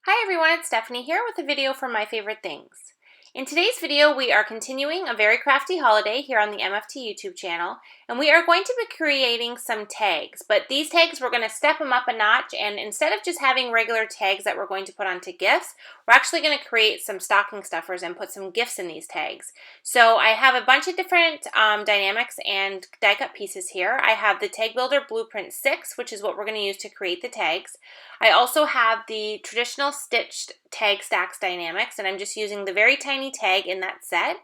Hi everyone, it's Stephanie here with a video for My Favorite Things. In today's video, we are continuing A Very Crafty Holiday here on the MFT YouTube channel, and we are going to be creating some tags, but these tags we're going to step them up a notch, and instead of just having regular tags that we're going to put onto gifts, we're actually going to create some stocking stuffers and put some gifts in these tags. So I have a bunch of different dynamics and die cut pieces here. I have the Tag Builder Blueprint 6, which is what we're going to use to create the tags. I also have the traditional stitched tag stacks dynamics, and I'm just using the very tiny tag in that set.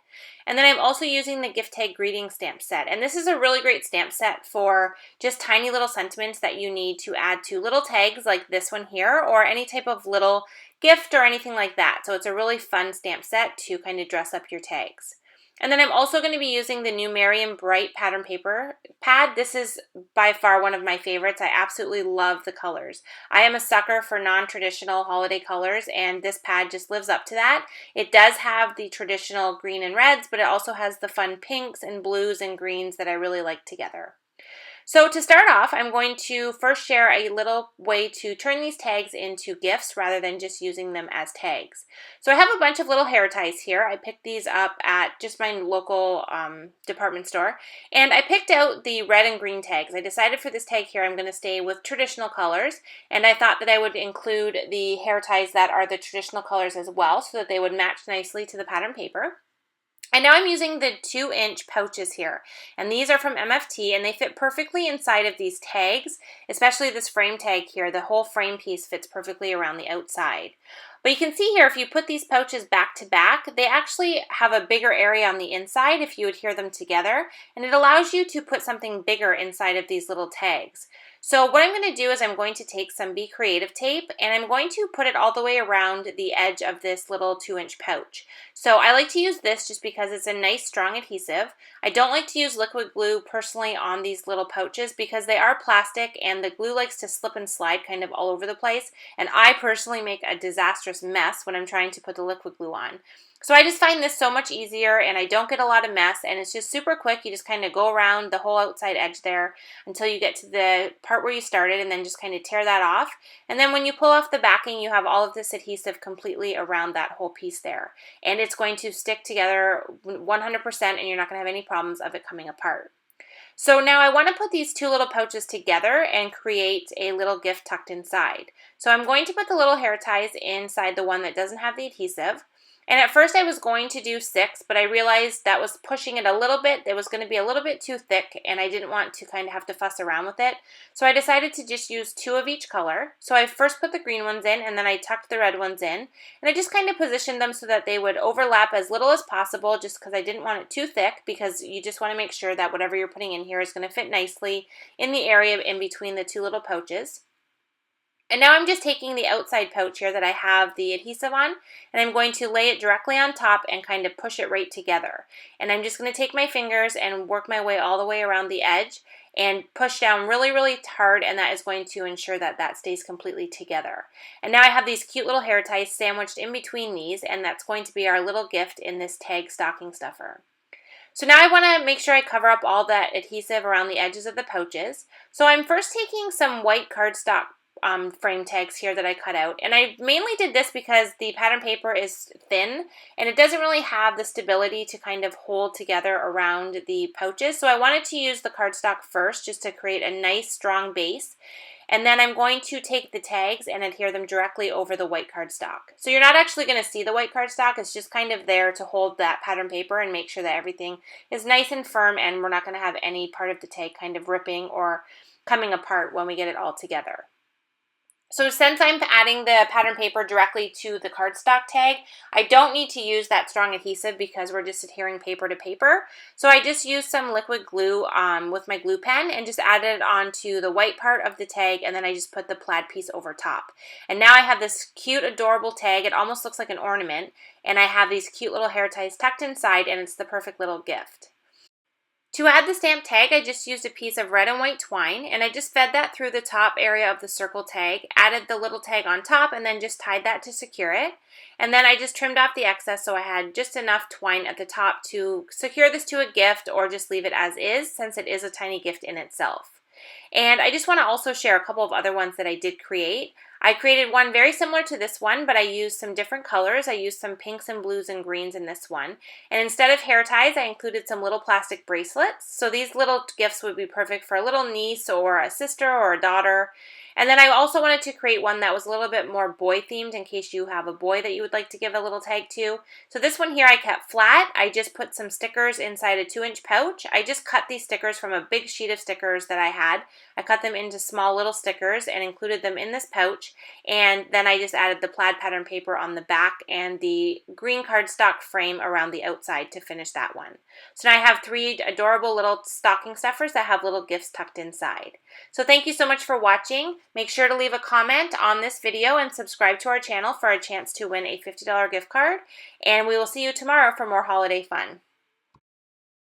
And then I'm also using the gift tag greeting stamp set, and this is a really great stamp set for just tiny little sentiments that you need to add to little tags like this one here, or any type of little gift or anything like that. So it's a really fun stamp set to kind of dress up your tags. And then I'm also going to be using the new Merriam Bright pattern paper pad. This is by far one of my favorites. I absolutely love the colors. I am a sucker for non-traditional holiday colors, and this pad just lives up to that. It does have the traditional green and reds, but it also has the fun pinks and blues and greens that I really like together. So to start off, I'm going to first share a little way to turn these tags into gifts rather than just using them as tags. So I have a bunch of little hair ties here. I picked these up at just my local department store, and I picked out the red and green tags. I decided for this tag here I'm going to stay with traditional colors, and I thought that I would include the hair ties that are the traditional colors as well so that they would match nicely to the pattern paper. And now I'm using the 2-inch pouches here, and these are from MFT, and they fit perfectly inside of these tags, especially this frame tag here. The whole frame piece fits perfectly around the outside. But you can see here, if you put these pouches back to back, they actually have a bigger area on the inside if you adhere them together, and it allows you to put something bigger inside of these little tags. So what I'm going to do is I'm going to take some Be Creative tape, and I'm going to put it all the way around the edge of this little 2-inch pouch. So I like to use this just because it's a nice strong adhesive. I don't like to use liquid glue personally on these little pouches because they are plastic and the glue likes to slip and slide kind of all over the place, and I personally make a disastrous mess when I'm trying to put the liquid glue on. So I just find this so much easier, and I don't get a lot of mess, and it's just super quick. You just kind of go around the whole outside edge there until you get to the part where you started, and then just kind of tear that off. And then when you pull off the backing, you have all of this adhesive completely around that whole piece there. And it's going to stick together 100%, and you're not going to have any problems of it coming apart. So now I want to put these two little pouches together and create a little gift tucked inside. So I'm going to put the little hair ties inside the one that doesn't have the adhesive. And at first I was going to do 6, but I realized that was pushing it a little bit. It was going to be a little bit too thick, and I didn't want to kind of have to fuss around with it. So I decided to just use 2 of each color. So I first put the green ones in, and then I tucked the red ones in. And I just kind of positioned them so that they would overlap as little as possible, just because I didn't want it too thick, because you just want to make sure that whatever you're putting in here is going to fit nicely in the area in between the 2 little pouches. And now I'm just taking the outside pouch here that I have the adhesive on, and I'm going to lay it directly on top and kind of push it right together. And I'm just going to take my fingers and work my way all the way around the edge and push down really, really hard, and that is going to ensure that that stays completely together. And now I have these cute little hair ties sandwiched in between these, and that's going to be our little gift in this tag stocking stuffer. So now I want to make sure I cover up all that adhesive around the edges of the pouches. So I'm first taking some white cardstock frame tags here that I cut out, and I mainly did this because the pattern paper is thin and it doesn't really have the stability to kind of hold together around the pouches, so I wanted to use the cardstock first just to create a nice strong base, and then I'm going to take the tags and adhere them directly over the white cardstock. So you're not actually going to see the white cardstock, it's just kind of there to hold that pattern paper and make sure that everything is nice and firm, and we're not going to have any part of the tag kind of ripping or coming apart when we get it all together. So since I'm adding the pattern paper directly to the cardstock tag, I don't need to use that strong adhesive because we're just adhering paper to paper. So I just used some liquid glue with my glue pen and just added it onto the white part of the tag, and then I just put the plaid piece over top. And now I have this cute, adorable tag. It almost looks like an ornament, and I have these cute little hair ties tucked inside, and it's the perfect little gift. To add the stamp tag, I just used a piece of red and white twine, and I just fed that through the top area of the circle tag, added the little tag on top, and then just tied that to secure it. And then I just trimmed off the excess so I had just enough twine at the top to secure this to a gift or just leave it as is, since it is a tiny gift in itself. And I just want to also share a couple of other ones that I did create. I created one very similar to this one, but I used some different colors. I used some pinks and blues and greens in this one. And instead of hair ties, I included some little plastic bracelets. So these little gifts would be perfect for a little niece or a sister or a daughter. And then I also wanted to create one that was a little bit more boy themed in case you have a boy that you would like to give a little tag to. So this one here I kept flat. I just put some stickers inside a 2-inch pouch. I just cut these stickers from a big sheet of stickers that I had. I cut them into small little stickers and included them in this pouch. And then I just added the plaid pattern paper on the back and the green cardstock frame around the outside to finish that one. So now I have 3 adorable little stocking stuffers that have little gifts tucked inside. So thank you so much for watching. Make sure to leave a comment on this video and subscribe to our channel for a chance to win a $50 gift card. And we will see you tomorrow for more holiday fun.